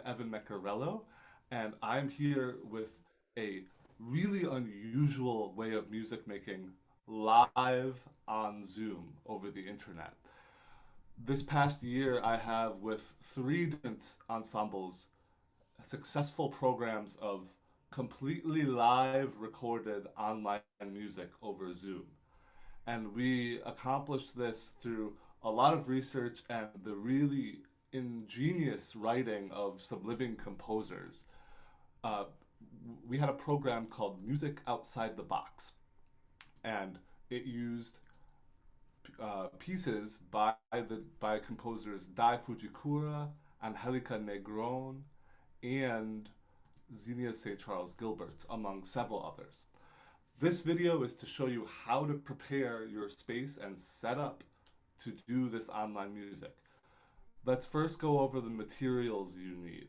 Evan Meccarello, and I'm here with a really unusual way of music making live on Zoom over the internet. This past year, I have, with three different ensembles, successful programs of completely live recorded online music over Zoom. And we accomplished this through a lot of research and the really ingenious writing of some living composers. Uh, we had a program called Music Outside the Box, and it used pieces by composers Dai Fujikura, Angelica Negron, and Zinnia St. Charles Gilbert, among several others. This video is to show you how to prepare your space and set up to do this online music. Let's first go over the materials you need.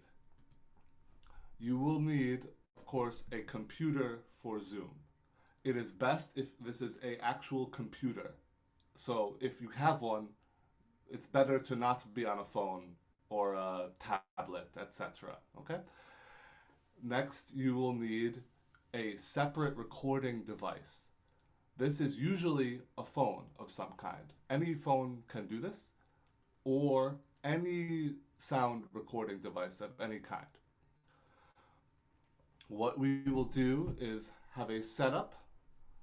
You will need, of course, a computer for Zoom. It is best if this is an actual computer. So if you have one, it's better to not be on a phone or a tablet, etc. Okay? Next, you will need a separate recording device. This is usually a phone of some kind. Any phone can do this, or any sound recording device of any kind. What we will do is have a setup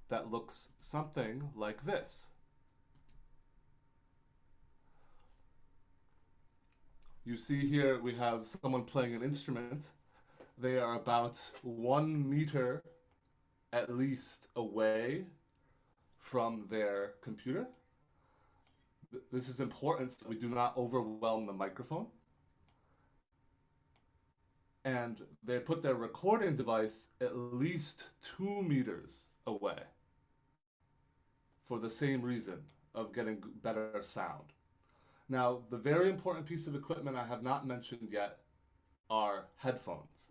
that looks something like this. You see here we have someone playing an instrument. They are about 1 meter at least away from their computer. This is important so we do not overwhelm the microphone. And they put their recording device at least 2 meters away for the same reason of getting better sound. Now, the very important piece of equipment I have not mentioned yet are headphones.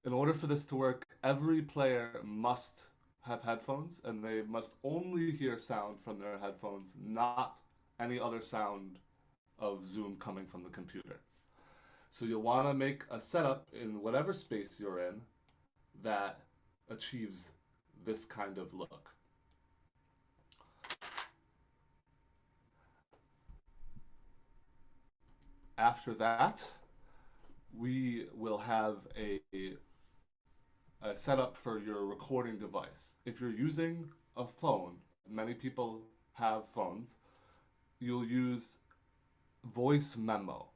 In order for this to work, every player must have headphones, and they must only hear sound from their headphones, not any other sound of Zoom coming from the computer. So you'll want to make a setup in whatever space you're in that achieves this kind of look. After that, we will have a setup for your recording device. If you're using a phone, many people have phones, you'll use Voice Memo,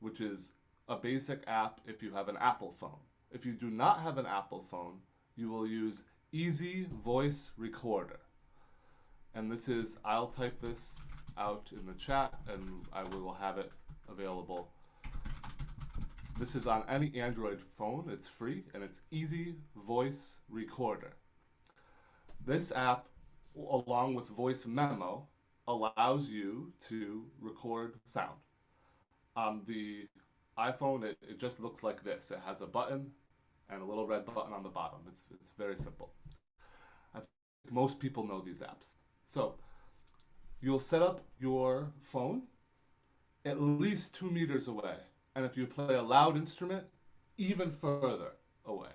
which is a basic app if you have an Apple phone. If you do not have an Apple phone, you will use Easy Voice Recorder. And this is, I'll type this out in the chat and I will have it available. This is on any Android phone, it's free, and it's Easy Voice Recorder. This app, along with Voice Memo, allows you to record sound. On the iPhone, it just looks like this. It has a button and a little red button on the bottom. It's very simple. I think most people know these apps. So you'll set up your phone at least 2 meters away. And if you play a loud instrument, even further away.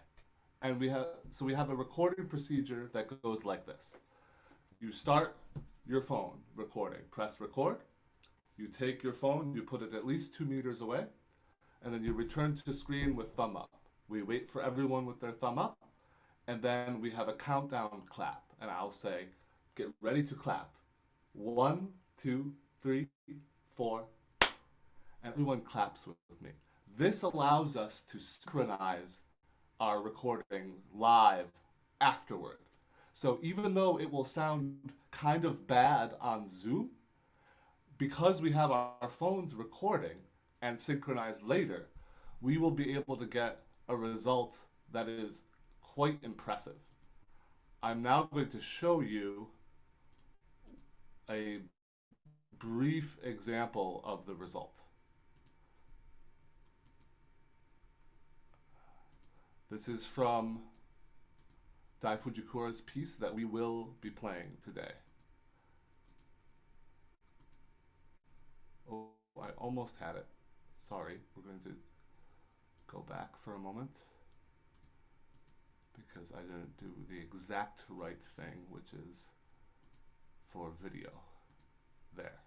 And we have a recording procedure that goes like this. You start your phone recording, press record. You take your phone, you put it at least 2 meters away, and then you return to screen with thumb up. We wait for everyone with their thumb up, and then we have a countdown clap. And I'll say, get ready to clap. 1, 2, 3, 4. Everyone claps with me. This allows us to synchronize our recording live afterward. So even though it will sound kind of bad on Zoom, because we have our phones recording and synchronized later, we will be able to get a result that is quite impressive. I'm now going to show you a brief example of the result. This is from Dai Fujikura's piece that we will be playing today. Oh, I almost had it. Sorry, we're going to go back for a moment because I didn't do the exact right thing, which is for video. There.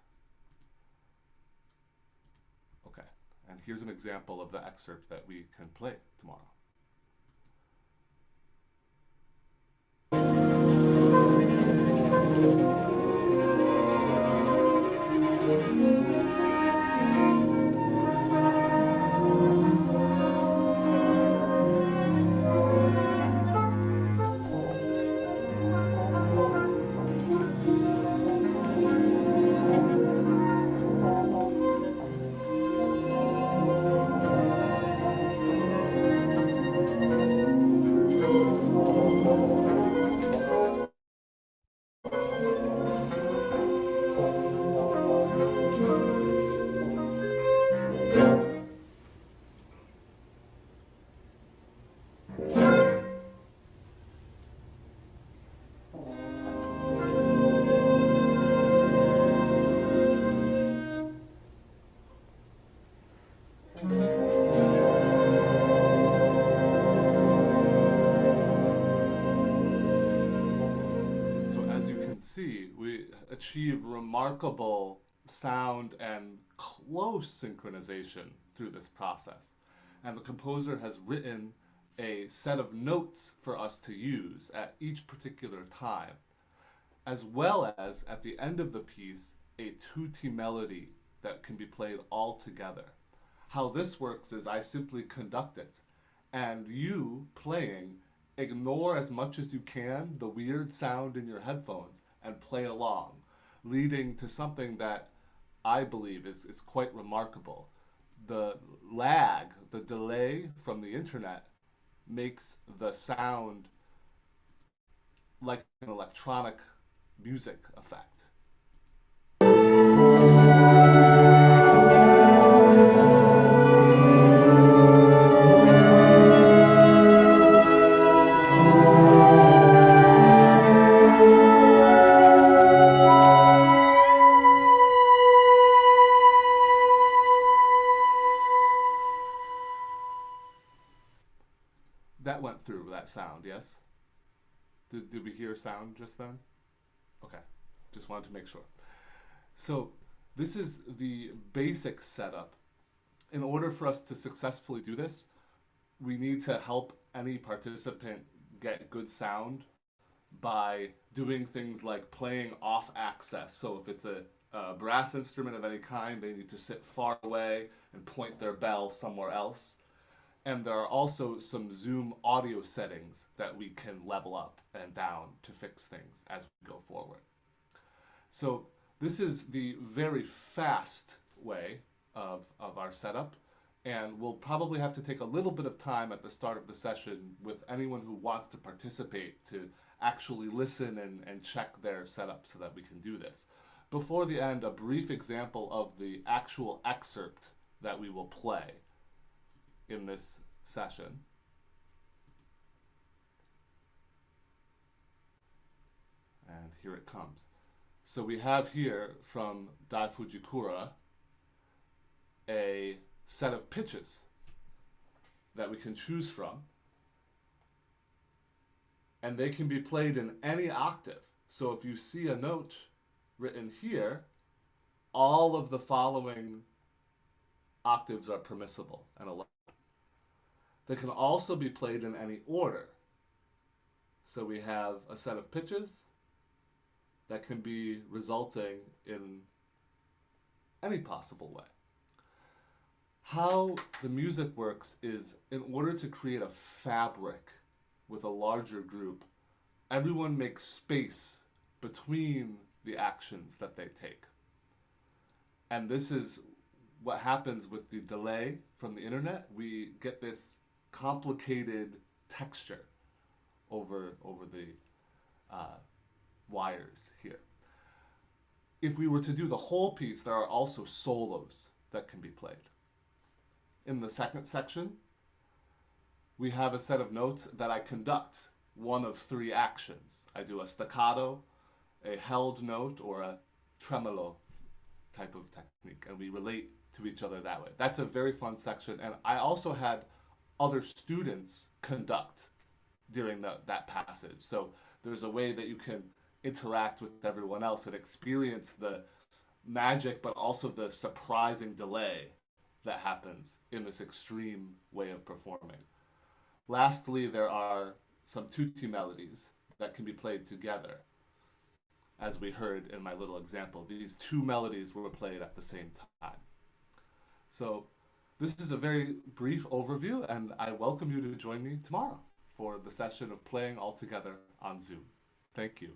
Okay, and here's an example of the excerpt that we can play tomorrow. See, we achieve remarkable sound and close synchronization through this process. And the composer has written a set of notes for us to use at each particular time, as well as at the end of the piece, a tutti melody that can be played all together. How this works is I simply conduct it, and you playing ignore as much as you can the weird sound in your headphones and play along, leading to something that I believe is quite remarkable. The lag, the delay from the internet makes the sound like an electronic music effect. That went through, that sound, yes? Did we hear sound just then? Okay, just wanted to make sure. So this is the basic setup. In order for us to successfully do this, we need to help any participant get good sound by doing things like playing off access. So if it's a brass instrument of any kind, they need to sit far away and point their bell somewhere else. And there are also some Zoom audio settings that we can level up and down to fix things as we go forward. So this is the very fast way of our setup, and we'll probably have to take a little bit of time at the start of the session with anyone who wants to participate to actually listen and check their setup so that we can do this. Before the end, a brief example of the actual excerpt that we will play in this session. And here it comes. So we have here from Dai Fujikura a set of pitches that we can choose from. And they can be played in any octave. So if you see a note written here, all of the following octaves are permissible and allowed. They can also be played in any order. So we have a set of pitches that can be resulting in any possible way. How the music works is, in order to create a fabric with a larger group, everyone makes space between the actions that they take. And this is what happens with the delay from the internet. We get this complicated texture over the wires here. If we were to do the whole piece, there are also solos that can be played. In the second section, we have a set of notes that I conduct one of three actions. I do a staccato, a held note, or a tremolo type of technique, and we relate to each other that way. That's a very fun section, and I also had other students conduct during that passage. So there's a way that you can interact with everyone else and experience the magic, but also the surprising delay that happens in this extreme way of performing. Lastly, there are some tutti melodies that can be played together. As we heard in my little example, these two melodies were played at the same time. So this is a very brief overview, and I welcome you to join me tomorrow for the session of playing all together on Zoom. Thank you.